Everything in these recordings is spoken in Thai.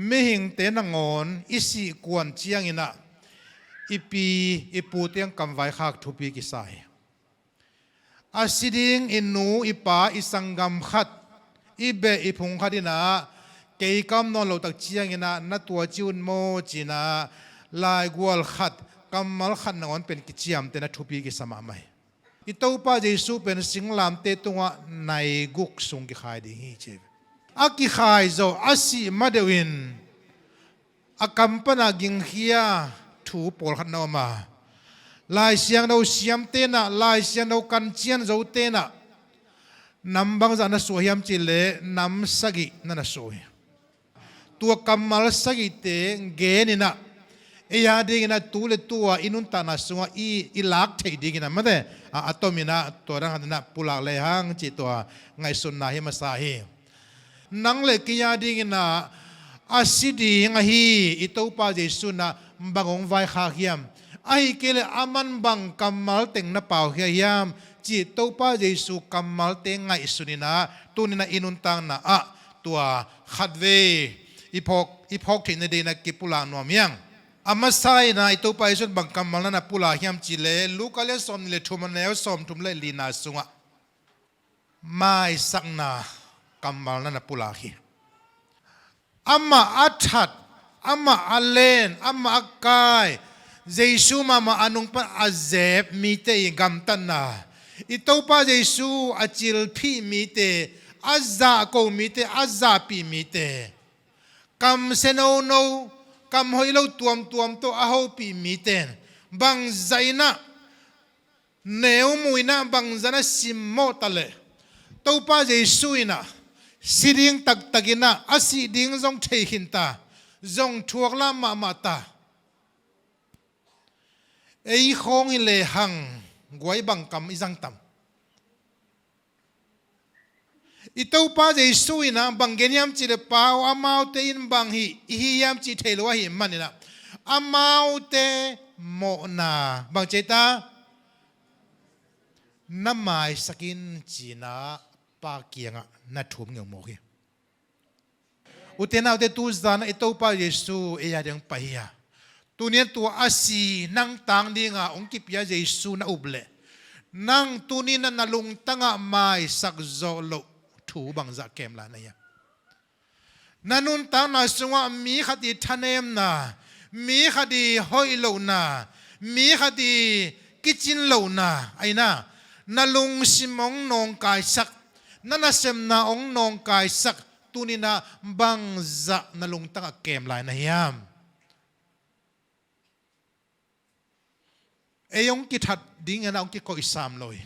ไม่หิงเตนงอนอิสิกวนเจียงอินะอีปีอีปูเตียงกำไว้ขากทุปีกิสายอาศิดิงอินูอีปาอิสังกัมขัดอีเบอีพุงขัดินะเกี่ยกำนอนเราตักเจียงอินะนัตัวจิวนโมจีนะลายกวลขัดกำมัลขัดนอนเป็นกิจยามเตนะทุปีกิสมาไม่อิตาอุปาเจสุเป็นสิงลามเตตุงะในกุกสุงกิขายดีฮีเจ็บอากิขายโจอาศิมาเดวินอากัมปนากิงเฮียถูปอลขัดนอมาลายเสียงเราเสียมเตนะลายเสียงเรากันเชียนเราเตนะนำบางจานะสวยยามจิเลนำสกินั่นสวยตัวกำมัลสกิเตเกนินะเอียดีกินะตัวเลตัวอินุนตานะสวงอีลักเทดีกินะมาเดอะตอมินะตัวรังหันนะปุลาเลหังจิตัวไงสุนนะฮิมาสาฮีนังเลกิยาดีกินะอาศิดีงฮีอิตาอุปาเจสุนะบังองไวขาเฮียมไอ้เกลอามันบังกำมัลเต็งนะเป่าเฮียมจิตตัวป้าเยซูกำมัลเต็งไงสุนินะตัวนี้นะอินุนตังนะตัวขัดเวอีพอกที่ในเดนะกิปุลานวมยังอามาไซนะอิตัวป้าเยซูบังกำมัลนะปุลาเฮียมจิเลลูกาเลสอมเลทุมันแล้วสอมทุมเลลีนาสุงะไม่สักนากำมัลนะปุลาฮีอามาอัจฉริอามาอัลเลนอามาอักกายเยซูมาอันุงปะอาเซบมีเตยกัมตันนาอิตาปะเยซูอาจิลพีมีเตอาซาโกมีเตอาซาปีมีเตกัมเซโนโนกัมหอยเราตัวมโตอาหูปีมีเตบังใจนะเนวมุยนะบังใจนะสิมโมตะเลตาปะเยซูอินะสิดิงตักอินะอาสิดิงจงเทหินตาจงทวกละมาตาไอ้ของอิเลหังกวยบังกำอิจังตัมอิตาอุปาเจสุยนะบังเกนียมจิเลปาวอามาวเตอินบังฮิยามจิเทลวะฮิมันนี่นะอามาวเตโมนาบังเจตาน้ำไม้สกินจีนาปาเกียงะนัดทุ่มเงาโมกีอุเทนาอุเตตูซานอิตาอุปาเจสุเอียยังไปยาตัวนี้ตัวอาศีนังตังดีงาองค์กิปยาเยซูนะอุบเลนังตัวนี้นั่นลุงตั้งไม่สักโจโลถูบังจากเกมลานะยะนันุนตังน่าสงวนมีคดีทันเอมนะมีคดีหอยโลนะมีคดีกิจินโลนะไอ้น่ะนัลุงสิมองนองกายสักนั่นน่ะเสมนาองนองกายสักตัวนี้นะบังจากนัลุงตั้งเกมลานะยะไอ้องค์กิทัดดิ้งนะองค์กิโกอิสามเลย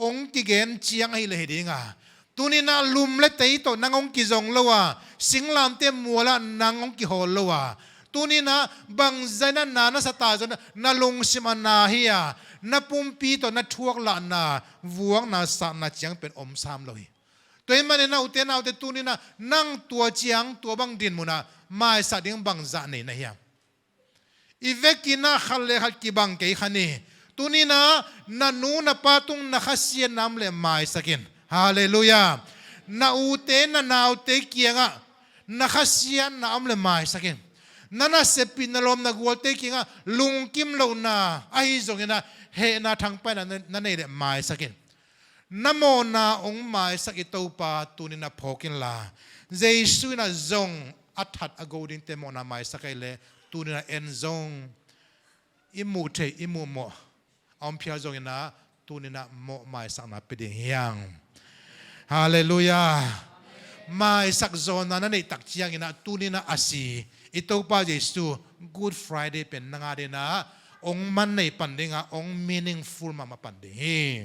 องค์กิเกนเจียงให้เลยดิ้งตัวนี้นะลุมเล็ดเตยตัวนังองค์กิจงเลวะสิงลามเต็มมัวละนังองค์กิโฮเลวะตัวนี้นะบางใจนั้นนาสตาจนนาลงสิมานาเฮียนาปุ่มปีตัวนาทวกละนาวัวนาสานาเจียงเป็นอมสามเลยตัวนี้มันเนี่ยนาอุเทนาอุเทตัวนี้นะนั่งตัวเจียงตัวบางดินมุนะไม่สัตย์ยังบางจานเนี่ยนะเฮียอีเวกินาขัลเลขัดกิบังเกยขันนี่ตัวนี้นะนันนูนับปะตุงนักเสียน้ำเลไม่สักินฮาเลลูยานาอูเตนนาอูเตเกียงะนักเสียน้ำเลไม่สักินนั่นน่ะเสปินลมนักวัวเตเกียงะลุงกิมโลนาไอ้จงนะเฮนาทางไปนั่นเองไม่สักินนโมนาองค์ไม่สักิตูปาตัวนี้นะพอกินลาเจสุนะจงอัฐัดอโกดินเตโมนาไม่สักิเลตัวนี้นะเอ็นจงอิมูเทอิมูโมอมพิจารณาตัวนี้นะโมไม่สักนับเป็นอย่างฮาเลลูยาไม่สักโซนนั้นในตักเชียงนะตัวนี้นะอาศีอิตาปาเจสุ Good Friday เป็นนางาเดนะองมันในปันเดงะอง meaningful มาปันเดง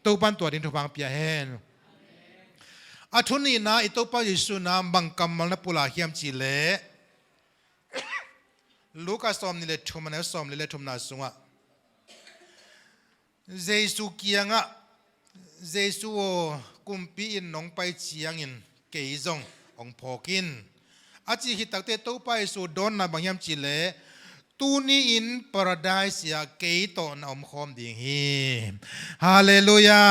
ตัวปันตัวดินทุพังเปียเฮนอาทุนีนะอิตาปาเจสุนะบังกัมมัลนะปุลาเฮียมจิเลลูกาสอมนี่เลทุมันสอมนี่เลทุมนาสุงะเจสุเกียงะเจสุกุมปีอินน้องไปเชียงอินเกยจงองพอกินอาจิฮิตักเตตัวไปสู่ดอนนะบางยามจิเลตูนี้อินปาราไดส์ยาเกยตอนอมคอมดิ่งฮีฮาเลลูยา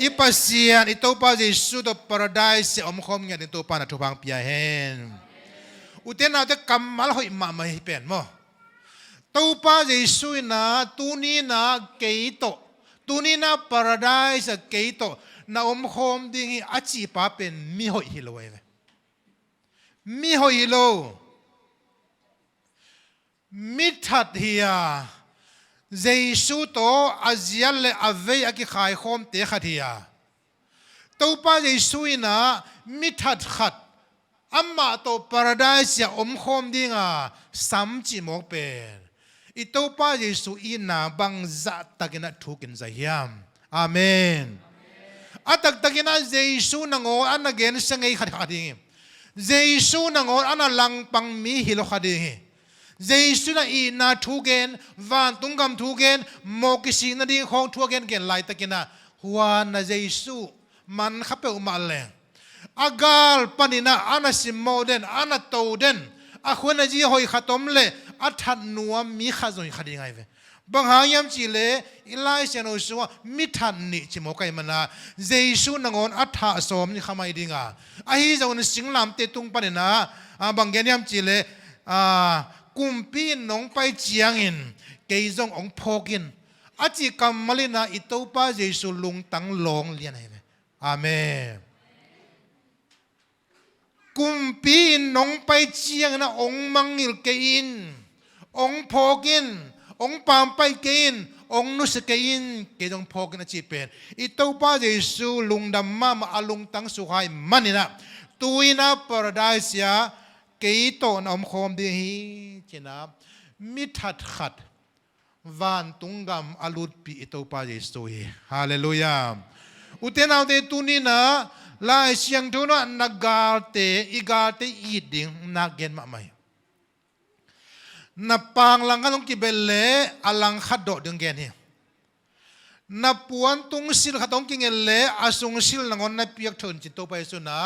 อิปัสเซียนอิตัวไปสู่ตัวปาราไดส์อมคอมเงี้ยตัวปานะทุพังเปียเฮน อุเทนเอาแต่กำมาแล้วหอยมาไม่เป็นมั้งตัวป้าเยซูนะตัวนี้นะเกยโตตัวนี้นะ paradise เกยโตนะโฮมดิ้งอาชีพเป็นมิหอยฮิโลเองมิหอยฮิโลมิทัดเฮียเยซูโตอาเซียนเลอเวย์กิขายโฮมเตะขัดเฮียตัวป้าเยซูนะมิทัดขัดอัมมาโต paradise โฮมดิ้งสัมจิโมเป็นอิตัวป้าเยซูอินาบังจัตตะกินะทุกินใจยามอาเมนอัตตะกินะเยซูนังโออันนักเกณฑ์สังเกตขัดขัดดิ้งเยซูนังโออันนัลังปังมีฮิโลขัดดิ้งเยซูน่ะอีน่าทุกเกณฑ์วันตุงกำทุกเกณฑ์โมกิสินาดิ้งของทุกเกณฑ์เกณฑ์ไล่ตะกินะหัวน่ะเยซูมันขับไปอุมาเลงอากาลปนินะอันนั้นสิโมเดนอันนั้นโตเดนอาควรจะหอยขัดตมเลอัฐันนัวมีข้าจงขัดยังไงเว้บางหางยามจีเลอิไลเซนโอชัวมิทันนี่จิโมกัยมันนะเยซูนังอนอัฐะสมนี่ขมายดิ้งอ่ะฮิจงนสิงลามเตตุงปนินะบางยามจีเลกุมปีนงไปเจียงอินเกยจงองพอกินอาจิกรรมมาลินาอิตัวป้าเยซูลุงตังลงเลียนไงเว้อาเมนกุมปีนงไปเจียงนะองมังอิลเกินองพอกินองปามไปกินองนุสกินเกยจงพอกินอาจิเป็นอิตัวป้าเยซูลุงดำมามาลุงตังสุขายมันนี่นะตุยนะปาราไดเซียเกยโตนอมโคมดีฮีเจนับมิทัดขัดวันตุงกำอลุดปีอิตัวป้าเยซูฮาเลลูยาอุเทนเอาเตตุนีนะลายเสียงทุนนักกาลเตอีกาลเตอีดิ่งนักเกณฑ์มาไหมนับปางลังกันลงกิเบลเล่อลังขัดโดดดึงเกณฑ์เนี่ยนับปวนตุงสิลขัดองกิเงเล่อาสุงสิลนังอนนับเปียกทนจิตโตไปสุนะ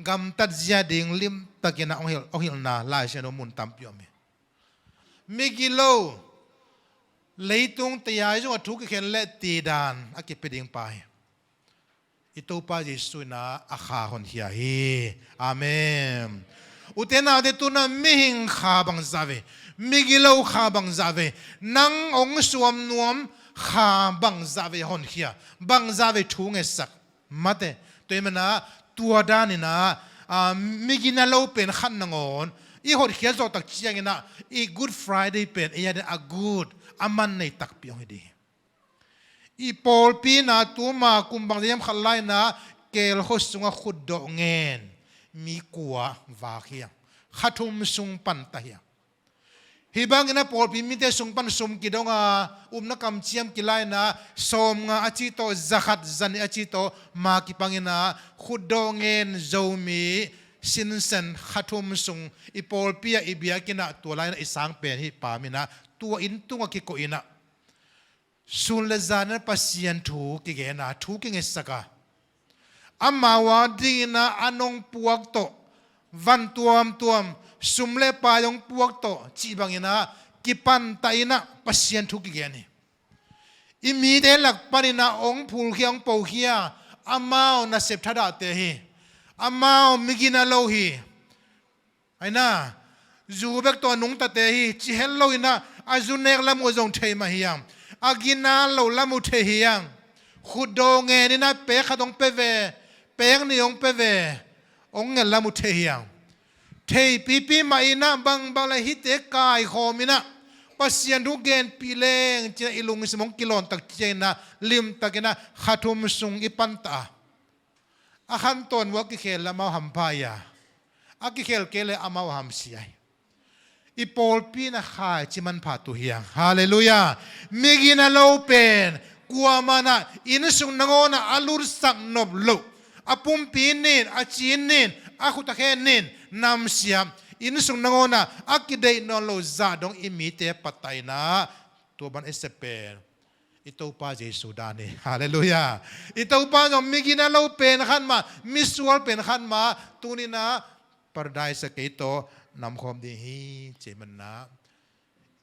กำตัดยาดิ่งลิมตะกินะองหิลนาลายเสียงมุนตัมพิโอเมมิกิโลเลยตุงตียายจงทุกเข็นเล่ตีดานอากิเปดิ่งไปอิตัวป้าเยซูนะอาคาคนเฮียฮีอาเมนอุเทนาเดตุนะมิหิงขาบังซาเวมิกิโลขาบังซาเวนังองสวมนวมขาบังซาเวคนเฮียบังซาเวทุงเอสักมาเตตัวมันนะตัวด้านนี่นะมิกินาโลเป็นขันนงอนอีหดเขียนจอตักเชียงนะอี Good Friday เป็นอียันa good อามันในตักเปียงให้ดีอีปอลปีนะตัวมากุมบังเดียมขันไลนะเกลโฮสุงะขุดดอกเงินมีกัววาเขียงขัทุมสุงปันตะเฮียฮิบังนะปอลปีมิเตสุงปันสุมกิดงานักกำเชียมกิไลนะสมงาอาจิโตจักรจันอาจิโตมากิปังนะขุดดอกเงินโจมีสินเซนขัทุมสุงอีปอลปีอีเบียกินะตัวไลนะอีสังเป็นฮิปามินะตัวอินตุงกิโกอินะสุนเลจานะปัสยันถูกิเกนะถูกิเงสกาอามาวาดีนะอนงปวกโตวันตัวมสุมเลปายงปวกโตจีบังนะกิปันไตนะปัสยันถูกิเกนี่อิมีเดลักปานินะองพูลเขียงปูเขียอามาวนะเสพทัดาเตฮีอามาวมิกินาโลฮีไอ้นะจูเบกตัวนุงตะเตฮีจิเฮลโลอินะอาจุเนกละมัวจงเทมาฮียังอากินาโลละมุเทฮียังขุดโดเงนี่นะเป๊ะขดงเปเวเป๊ะนี่องเปเวองเงินละมุเทฮียังเทปีมาอินะบังเลยฮิตเตกายโคมินะปัสยันทุกเกณฑ์ปีเลงเจอิลุงสมองกิโลนตักเจนะลิมตักนะขัดทุมสุงอิปันตาอาขันตนวักกิเคลละมาหัมพายาอากิเคลเกเลอามาหัมเสียอีปอลปีนะขายจิมันผ่าตุเฮียงฮาเลลูยามิกินาโลเป็นกัวมานะอินสุงนงอนะอาลูรสักนบโลอาปุ่มปีนินอาจีนินอาขุตะเคนนินนำเสียมอินสุงนงอนะอากิเดนนโลซาดงอิมิเตปัตไตนะตัวบันเอสเปนอิตัวป้าเยซูดานีฮาเลลูยาอิตัวป้าจงมิกินาโลเป็นขันมามิสวลเป็นขันมาตัวนี้นะปาราไดสเกโตนำความดีให้เจมันนะ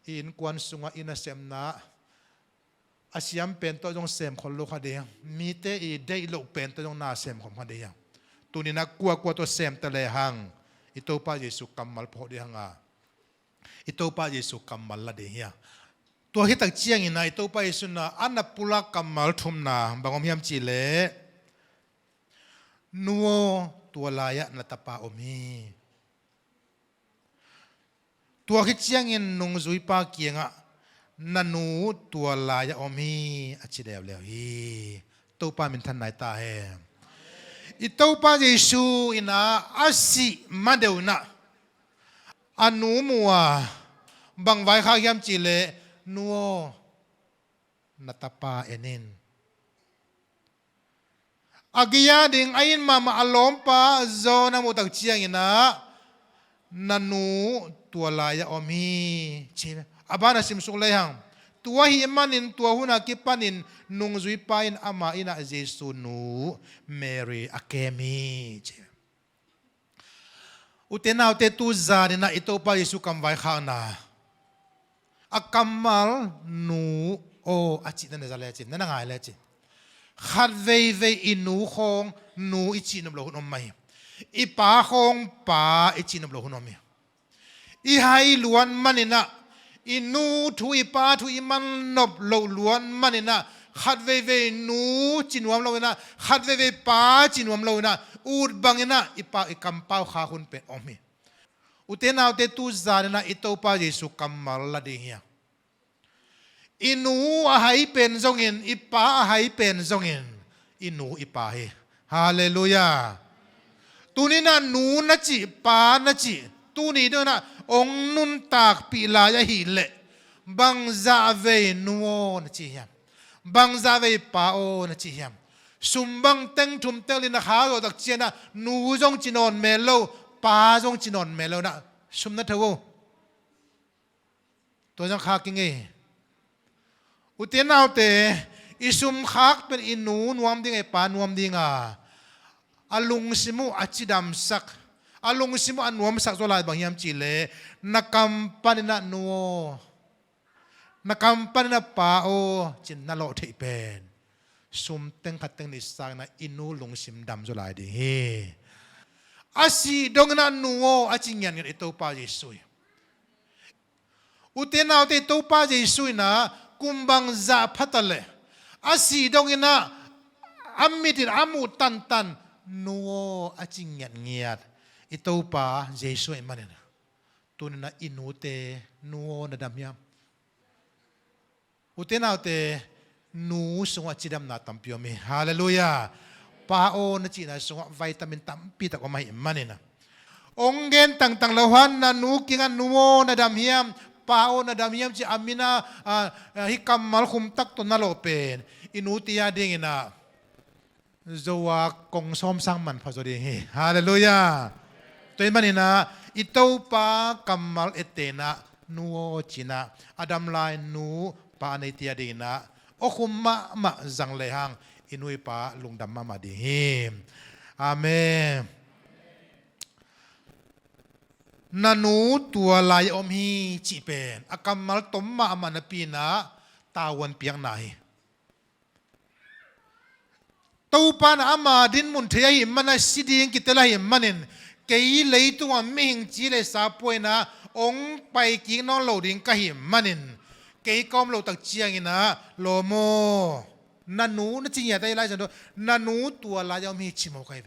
อินกวนสุงอินเซมนะอาเซียมเป็นตัวจงเซมคนลูกเขาเดียงมีเตอีได้ลูกเป็นตัวจงนาเซมของเขาเดียงตัวนี้นะกลัวตัวเซมตะเลหัง อิโตปาเยซูกัมมัลพอดีฮังอาอิโตปาเยซูกัมมัลละเดียตัวฮิตักเจียงอินะอิโตปาเยซูนะอันนับปุระกัมมัลทุมนาบางอมยามจีเลนัวตัวลายะนัตปาอมีตัวฮิเจียงอินนุงซุยปาเกียงะนันนูตัวลายะอมีอจิเดวเลวฮีตัวปามินทันไหนตาเฮอิตัวปาเยซูอินะอาศิมาเดวนะอนุมัวบางไว้ข้าวยามจีเลนัวนัตปาเอนินอากิยาดิงไอ้มาอารมณ์ปาโซนามุตักเชียงอินะนันนูตัวลายะอมีใช่ไหมอาบานาสิมสุกเลยฮังตัวฮิมันนินตัวหุนากิปันินนุงซุยปาอินอามาอินะเจสุนูเมรีอาเคมีใช่อุเทนเอาเตตูซาดินะอิโตปาเยซูคัมไว้ข้างนาอาคัมมัลนูโออาจินั่นจะเลจินั่นง่ายเลจิขัดเวอินูคงนูอิจินบโลหุนอมไม่อีป้าคงป้าอิจินบโลหุนอมไม่อีไฮล้วนมันนี่นะอินูทุอีป้าทุอีมันนบโลล้วนมันนี่นะขัดเวนูจินวมโลนะขัดเวป้าจินวมโลนะอูดบังนะอีป้าอีกัมป้าข้าคุณเป็นอมไม่อุเทนเอาเตตูซาเนนะอิโตปาเยซูกัมมัลละเดียอินูอาหายเป็นทรงอินอิป้าอาหายเป็นทรงอินอินูอิป้าเฮฮาเลลูยาตูนี้นะหนูนะจิป้านะจิตูนี้ด้วยนะองนุนตากปีลายหิเลบังซาเวนัวนะจิยามบังซาเวป้าโอนะจิยามสุมบังเต็งทุมเตลินะข้าวตักเจนะหนูจงจินอนเมโลป้าจงจินอนเมโลนะสุมนะเทวตัวจังข้ากิงเออุเทนเอาเตอิสุมคักเป็นอินูนวมดิ้งไอปานวมดิ้งอาลุงสิมุอาจิดามสักอาลุงสิมุอันวมสักโซลาบางยามจีเลนักกัมปันนะนัวนักกัมปันนะป้าโอจินนาโลเทเป็นสุมเต็งขัดเต็งนิสักนะอินูลุงสิมดำโซลาดีเฮอาศิดงนะนัวอาจิงยันกันอิโตปาเยซูอุเทนเอาเตอิโตปาเยซูนะกุมบังซาพัตเลอาศิดงนะอามิติอามุตันตันนัวอาจิงยันเงียดอิโตปาเยซูมันนะตัวนั้นอินูเตนัวนะดำยามอุเทนเอาเตนูสงวจิดำนาตัมพิโอเมฮาเลลูยาป้าโอนะจีนะสงววิตามินตัมปีตะก็ไม่มันนะองเกนต่างๆละวันนะนูกิงันนัวนะดำยามป้าโอนะดำยามจีอามินาฮิกัมมัลคุมตักตัวนั่นโลเป็นอินูติยาดิ่งนะโจวากงซ้อมสร้างมันพอจะดีฮาเลลูยาตัวมันนี่นะอิโตปากัมมัลเอเตนะนัวจีนะอดัมไลนูป้าในติยาดิ่งนะโอคุมมะจังเลยฮังอินุยป้าลุงดำมาดีฮิมอาเมนนันูตัวลายอมฮีจีเป็นอากัมมัลตมมามันปีนะตาวันเปียงไหนตูปานอามาดินมุนเทียหิมันสิดิงกิตลาหิมันินเกยเลยตัวไม่หิงจีเลยสาป่วยนะองไปกินน้องโลดิงกะหิมันินเกยกอมโลตักเจียงนะโลโมนันูนั่นจริงอย่างไรไล่จันโดนันูตัวลายอมฮีชิโมไกเว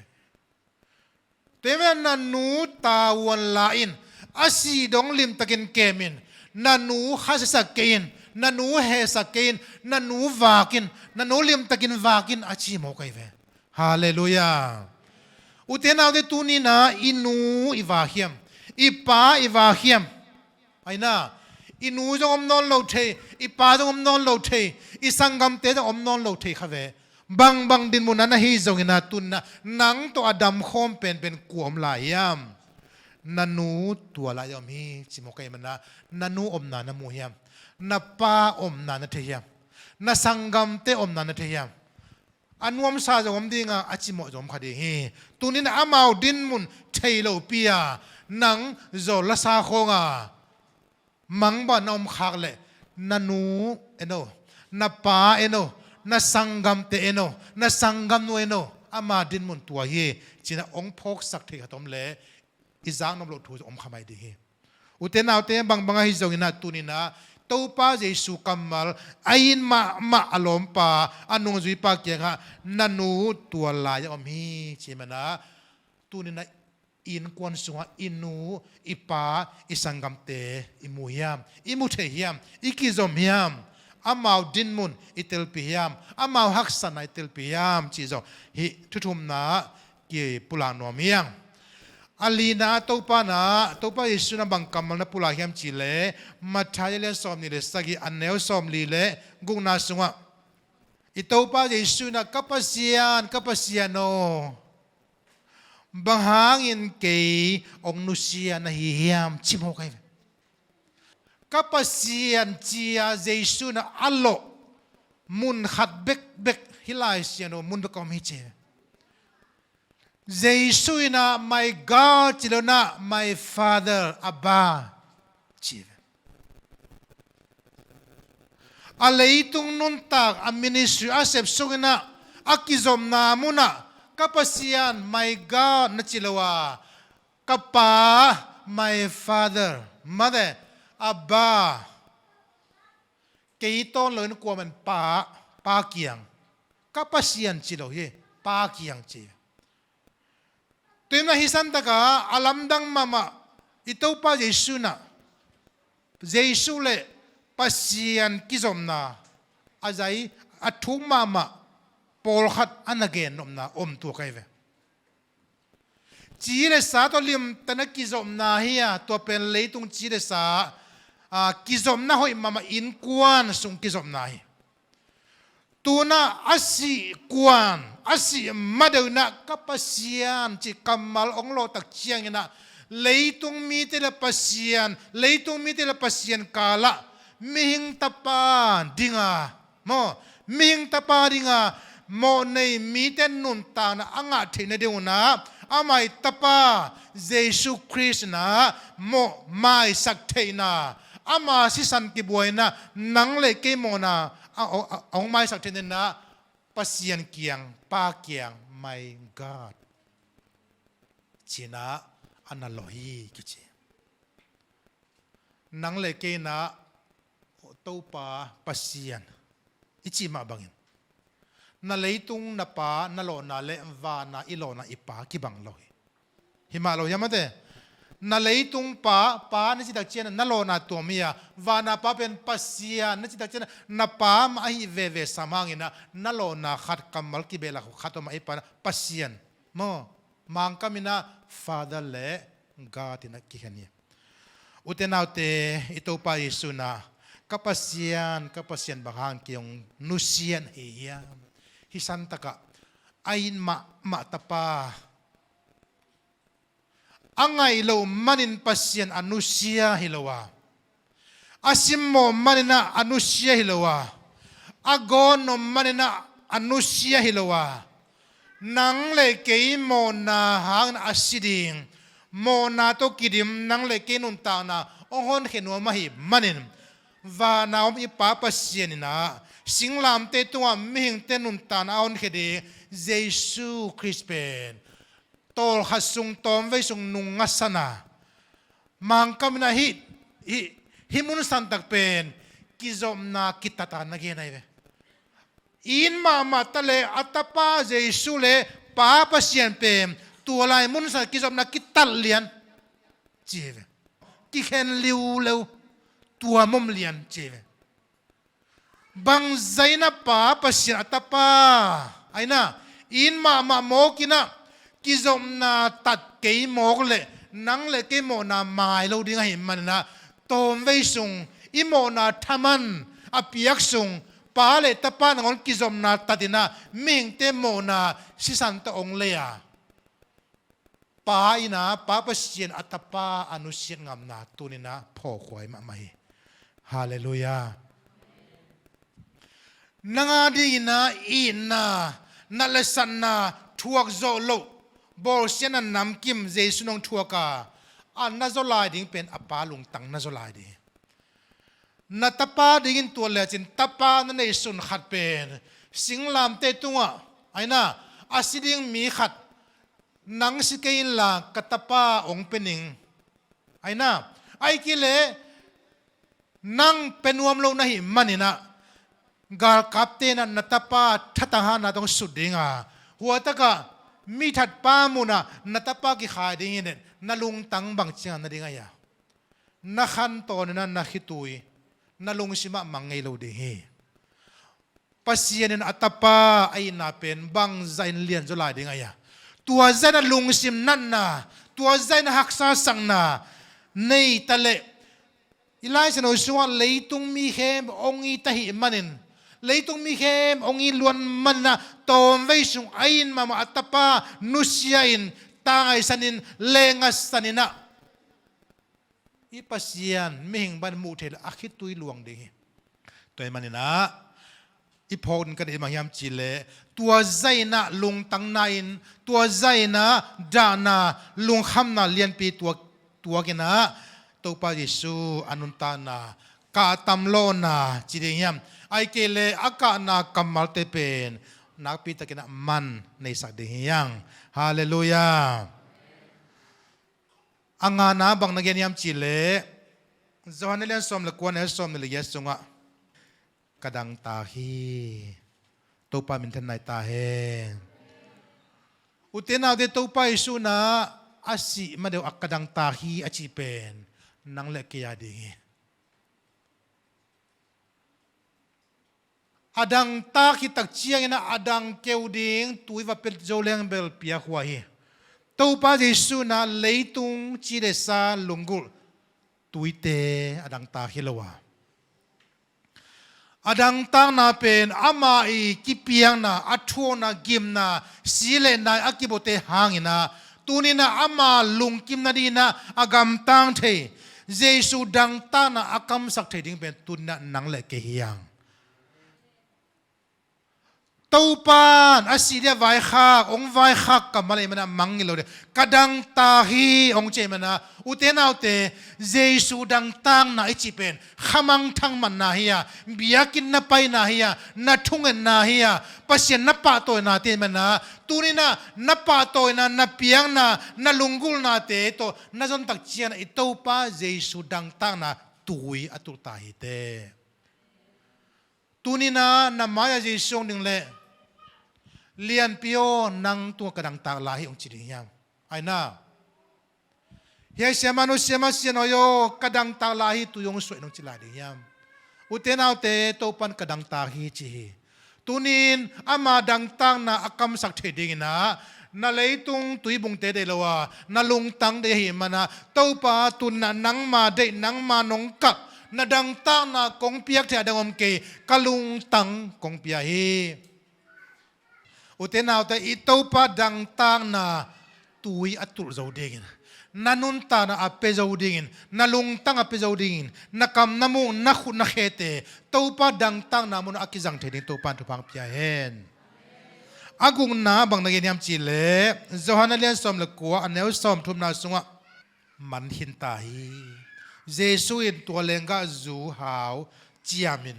แต่เมื่อนันูตาวันลาอินอาศิดงลิมตะกินเกมินนันูฮัสสักเกนนันูเฮสักเกนนันูวากินนันูลิมตะกินวากินอาชิโมไกเวฮาเลลูยาอุเทนเอาเดตูนีนะอินูอิวาฮิมอิปาอิวาฮิมไอ้น่ะอินูจงอมนอนโลเทอิปาจงอมนอนโลเทอิสังกัมเตจงอมนอนโลเทข้าเวบางดินมุนันนะฮิจงอินาตุนนะหนังตัวอดัมโคมเป็นกวมลายยามนันูตัวลายอมฮีจิโมกายมันนะนันูอมนานะมูฮิมนับป้าอมนานะเทียมนัสังกัมเตอมนานะเทียมอันวมซาจงอมดีงาอาจิโมจงคดีฮีตุนินอามาวดินมุนเทโลปียหนังโจลซาโคงามังบานอมขากเลนันูเอโนนับป้าเอโนนัสังกัมเตเอโนนัสังกัมโนเอโนอามาดินมุนตัวเฮจีน่าองพกสักทีขตมเล อิจางนบลูทูอมขมายดีอุเทนเอาเตบังบังให้จงอินาตุนินะตัวป้าเยซูกัมมัลไอ้นมาอารมณ์ป้าอันนุ่งจุยป้าเกียงฮะนันนูตัวลายอมฮีใช่ไหมนะตุนินะอินกวนสุงอินูอิป้าอิสังกัมเตอิมุยามอิมุเทียมอิกิซอมยามอามาดินมุนอิเตลปิยามอามาฮักสันอิเตลปิยามจีจงฮิทุทุมนะเกี่ยปุลานวมียังอาลีนาตัวป้านะตัวป้าเยซูนะบังคัมมันนะปุลาเฮียมจีเลมาทายเลสอมนี่เลสกี้อันเนลสอมลีเลกุงนาสุงะอิตัวป้าเยซูนะกัปเซียนโนบางหางอินเกย์องนุเซียนะเฮียมชิมโฮไกกัปเซียนจีอาเยซูนะอัลโลมุนขัดเบกฮิลายเซียโนมุนเบกอมฮิเจเยซูนะ my God จิโลนะ my Father Abba จีบอะไรตุงนุนตากอามินิสอาเซปสุกนะอากิซอมนามุนะกัปเซียน my God นัจิโลวากัปปา my Father Mother Abba เกยต้นเลยนึกว่ามันป้าเกียงกัปเซียนจิโลเยป้าเกียงจีตัวนั้นฮิสันตะกาอาลัมดังมามาอิตัวป้าเยซูนะเยซูเล่ปัสยานกิจอมนาอาใจอัทุกมาปอลขัดอันนักเกนอมนาตัวใครเวจีเลสาตัวลิมตนักกิจอมนาเฮียตัวเป็นเลยตุงจีเลสากิจอมนาหอยมาอินกวนสุงกิจอมนาตัวน่ะอาศิกวนอาศิมาเดินน่ะกับปัสยานจีกัมมัลองโลตักเชียงน่ะเลยตุงมีเตลปัสยานเลยตุงมีเตลปัสยานกาละมิหิงตาปาดิงาโมมิหิงตาปาดิงาโมในมีเตนุนตานะอ่างเทนเดียวนะอาไม่ตาปาเยซูคริสต์นะโมไม่สักเทนะอามาสิสันกิบวยนะนังเลเกโมนะเอาไม่สักเทนนะปัสยานเกียงป้าเกียง my God จีน่าอันนั้นลอยกิจนังเลเกนะตัวป้าปัสยานอิจิมาบังอินนาเลยตุงนาป้านาโลนาเลวานาอิโลนาอิป้ากิบังลอยหิมาลอยยังไม่ได้นาเลยตุงป้านี่จิตตะเจนนาโลนาตัวเมียวานาป้าเป็นปัสยานนี่จิตตะเจนนาป้ามาให้เวสามังอินะนาโลนาขัดกัมมัลกิเบลักขัดตัวมาอิป้าปัสยานโมมังกามินะฟาดาเลกาตินักกิขันนี่อุตนาวเตอิตัวป้าเยซูนะkapasian bahang kiyong nusian hiya hisanta ka ayin ma tapa angay lo manin pasien anusia hilawa asim mo manina anusia hilawa agon no manina anusia hilawa nang le kay mo na hang asiding mo na to kidim nang le kay nunta na onghon khenwa mahi manin và nào mi papa xiên na sinh làm tê tua mình tê nun tan aon khede Jesus Christ pen tol hasung tom ve sung nung ngasana mang kam na hi mun san tak pen kizom na kitata na ge nai ve in ma tale atapa Jesus le papa xiên pen tua lai mun san kizom na kital lian chi ve ki khen liu leu tua mom lian cheve bang zaina pa pasya atapa aina in ma mokina kizom na tat ke mokle nang le ke mo na mai lo ding hi man na tom ve sung imo na thaman apiak sung pa le tapa ngon kizom na tatina ming te mo na sisan ta ong le ya pa ina pa pasyen atapa anusyen ngam na tunina pho khoi ma mai Hallelujah. Nangadi na ina nalasan na tuak zolo bol siya na namkim Jesu nung tuaka an nazolay ding pen apalung tang nazolay di natapa dingin tuwalecin tapa na naisun khat pen singlam te tunga ay na asiding mi khat nang si kain la katapa ong pening ay na ay kile nang penuam lo nahi manina gal kapte na natapa thataha na tong sudinga huataka mi that pa muna natapa ki khading ine nalung tang bang chiang na dinga ya na khan to na nakitui nalung sima mangai lo de he pasien atapa ay na pen bang zain lian zo la dinga ya tua zain lung sim nan na tua zain haksa sang na nei tale ilai sano suwa leitung mi hem ongi tahi manin leitung mi hem ongi luan manna tom vei sung ain mama atapa nusiain tangai sanin lengas sanina ipasian mihing ban mu thel akhitui luang de toy manina ipon kan imangyam chile tua zaina lung tang nain tua zaina dana lung khamna lian pi tua kina topa Yesu anuntana ka tamlo na chidingyam ai kele aka na kamal te pen nakpi takina man nei sak dingyang hallelujah angana bang nagyanyam chile zohanelian som le kwan som le yesunga kadang tahi topa mintan nai tahe utena de topa Yesu na asi madeu akadang tahi achi pen nang le kya dingi adang ta ki tak chiang ina adang keuding tuiwa pel joleng bel pia huai topa Yesu na leitung chiresa lungul tuite adang ta hilawa adang tang na pen ama I kipiang na athuo na gim na sile na akibote hangina tunina ama lungkim na dina agam tang the Jesu dang ta na akam sak the ding pen tunna nang le ke hiang taupan asidia vai khak ong vai khak kamalai mana mangilo de kadang tahi ong che mana utenaute Jesu dang tang na ichipen khamang thang man na hiya biakin na pai na hiya na thungen na hiya pasien na pa to na te mana tunina na pa to na piang na lungul na te to na zon tak chian itopa Jesu dang tang na tui atur tahi te tunina na maya Jesu ning le lian pio nang tua kadang tak lahi ong chiri yang ai na hiai siamanu siama sianoyo kadang tak lahi tu yong soi nong chila di yang utenau te topan kadang tak hi chi tunin ama dang tang na akam sak the ding na na leitung tuibung te de lawa na lung tang de hi mana topa tun na nang ma de nang ma nong kak na dang tang na kong piak the adangom ke kalung tang kong pia hi utenaw ta itopa dang tang na tui atul zodingin nanun ta na ape zodingin nalung tang ape zodingin nakam namu nakhu na khete topa dang tang na mun akizang theding topa tupang pia hen agung na bang nagyam chile zohanalian som le kwa aneu som thum na sunga man hin ta hi Jesu in to lenga zu hau chiamin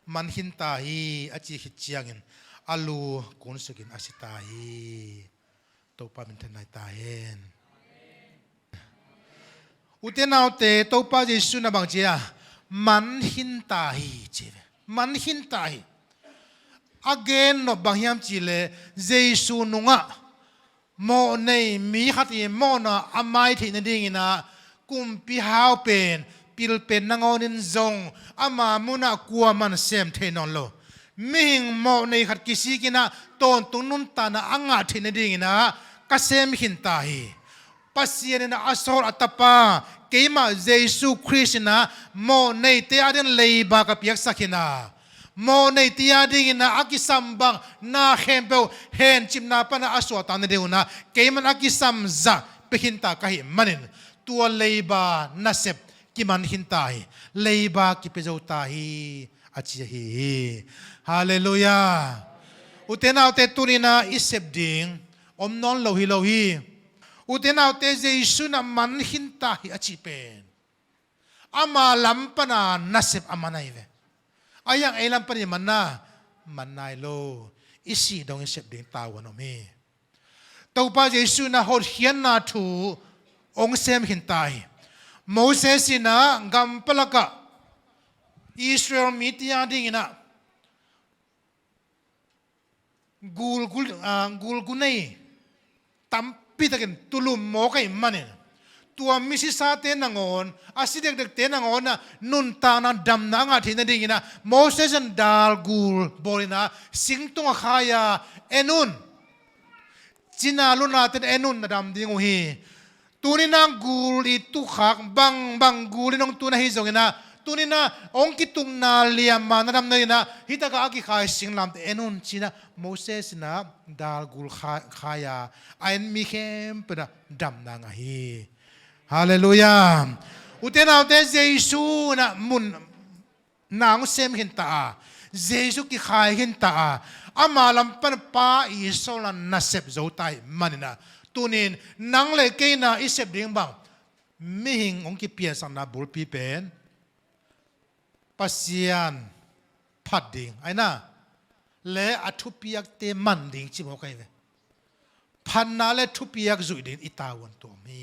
man hin ta hi achi hi chiangin alu kun sekin asitai topa mintanai tahen utenau te topa Jesu na bang chia man hin tahi che man hin tahi again no bangyam chile Jesu nunga mo nei mi khati mo na amai thi na dingina kum pi hau pen pil pen nangonin zong ama muna kwa man sem thenon lo mihing mo nei khat kisi kina ton tunun ta na anga thine ding na kasem hin ta hi pasien na asor atapa keima Jesu Christ na mo nei te aden leiba ka piak sakina mo nei ti ading na akisambang na khempe hen chimna pa na aswa ta na deuna keiman akisam za pehinta kahi manin tua leiba nasep kiman hintai leiba ki pezauta hi achi hi hallelujah utena te tunina isep ding omnon lohi utena te Jesu na man hinta hi achi pen ama lampana nasep amanai ve ayang elam pani manna manai lo isi dong isep ding tawano me ตัวป้าเยซูน่ะหดเขียนน่ะถูองค์เซมหินตายโมเสสน่ะกำปลักะอิสราเอลมีที่ยังดิ่งน่ะกูนี่ตั้มปีตะกันตุลุมโมกัยมันเนี่ยตัวมิสิซาเตนังอนอาศัยเด็กเตนังอนน่ะนุนตานาดำนางอาทิตย์นั่นดิ่งน่ะโมเสสนดาลกูลบอลิน่ะสิงตุงขายาเอนุนจินาลุนาเตนเอนุนนาดำดิ่งโอฮีตัวนี้นางกูลอีตุขักบังกูลน้องตัวน่ะฮิจงน่ะตัวนี้นะองค์กิตุงนาเลียมานาดำนี่นะฮิตากากิขายสิงลำแต่เอนุนจีนะโมเสสนะดาลกูลขายาอันมีเข้มเป็นดำนางฮีฮาเลลูยาอุเทนเอาแต่เยซูนะมุนนางเซมหินตาเยซูกิขายหินตาอามาลำปันป้าอิสโซลันนัสเซบโจไตมันนะตัวนี้นางเล็กนะอิเซบดิ่งบังไม่หิงองค์กิเปียสันนาบุลปีเป็นปัสยานพัดดิ่งไอ้น่ะเละอัทุพิยักเตมันดิ่งจิมโอเคเลยพันนาเละทุพิยักจุดดิ่งอิตาวันตัวมี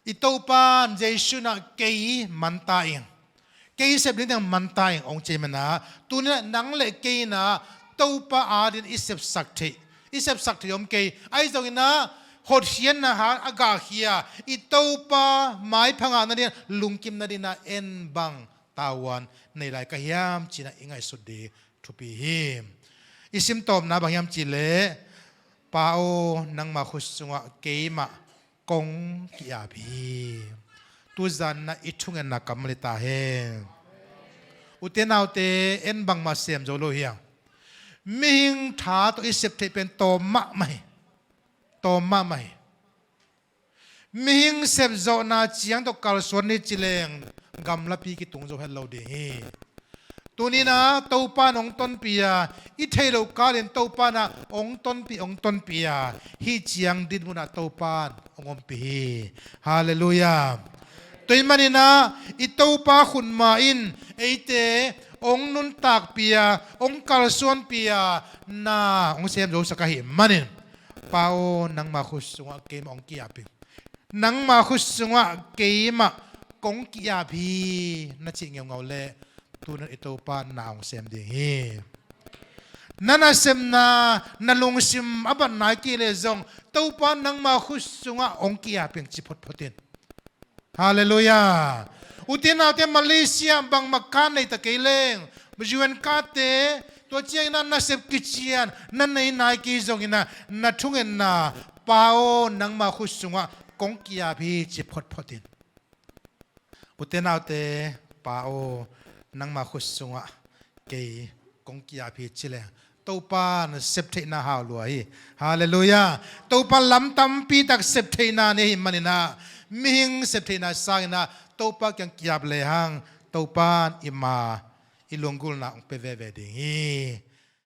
อิตาปานเจสุนักเกยมันตายเกยเสพดิ่งมันตายองเจมันนะตัวนี้นังเละเกยนะตัวปาอาดินอิเสพสักทีอมเกยไอ้ตรงนี้นะหดเขียนนะฮะอากาเฮียอิตาปาไม้พังงานนั่นเองลุงกิมนั่นเองนะเอ็นบังตาวันในรายกายามจีน่าอิงไอสุดดีทุปีหิมอิสิมตอมนะบางยามจีเล่ป้าโอนังมาคุสงะเกยมะกงกิอาบีตุจันนะอิทุงเงินนักกำลิตาเฮอุเทนเอาเตเอ็นบังมาเสียมโจโลเฮียมิหิงท้าตัวอิเสพเทเป็นโตมะไม่มิหิงเสพโจนาเจียงตัวกาลสวนนิจิเลงกำลับปีกิตุงโจเฮลโลเดฮีตัวนี้นะตัวป้าองต้นปียอิเทโลกาเลนตัวป้านะองต้นปียฮีเจียงดินมุนาตัวป้าองปีฮาเลลูยาตัวมันนี่นะอิตัวป้าขุนมาอินเอเตองนุนตากปียองกาลส่วนปียนาองเสียมโจสกะหิมันนี่ป้าโอนังมาคุสงะเกมองกีอาปินังมาคุสงะเกมะกงกิอาพีนัดจิงเงาเล่ตัวนั้นอิตาปานนาองเซมดีฮีนั่นน่ะเซมนานั่นลงซิมอับนายกิเลซงตัวปานนังมาคุสงะองกิอาพีจิพดพดินฮาเลลูยาอุทินเอาแต่มาเลเซียบางมักกันในตะเกียงมจวนกาเตตัวเจียงนั้นน่ะเซบกิเชียนนั่นในนายกิซงอินะนัดทุ่งเงินนาปาวนังมาคุสงะกงกิอาพีจิพดพดินอุเทนเอาแต่ป้าโอนังมาคุสงะเกยกงกิอาพีจิเลตัวป้านเซปเทน่าฮาวลัวฮีฮาเลลูยาตัวป้าลำตั้มปีตักเซปเทน่าเนี่ยมันน่ะมิหิงเซปเทน่าสายน่ะตัวป้ายังกิอาบเลยหังตัวป้านอิมาอิลงกุลน่ะองเปเวเวดิงฮี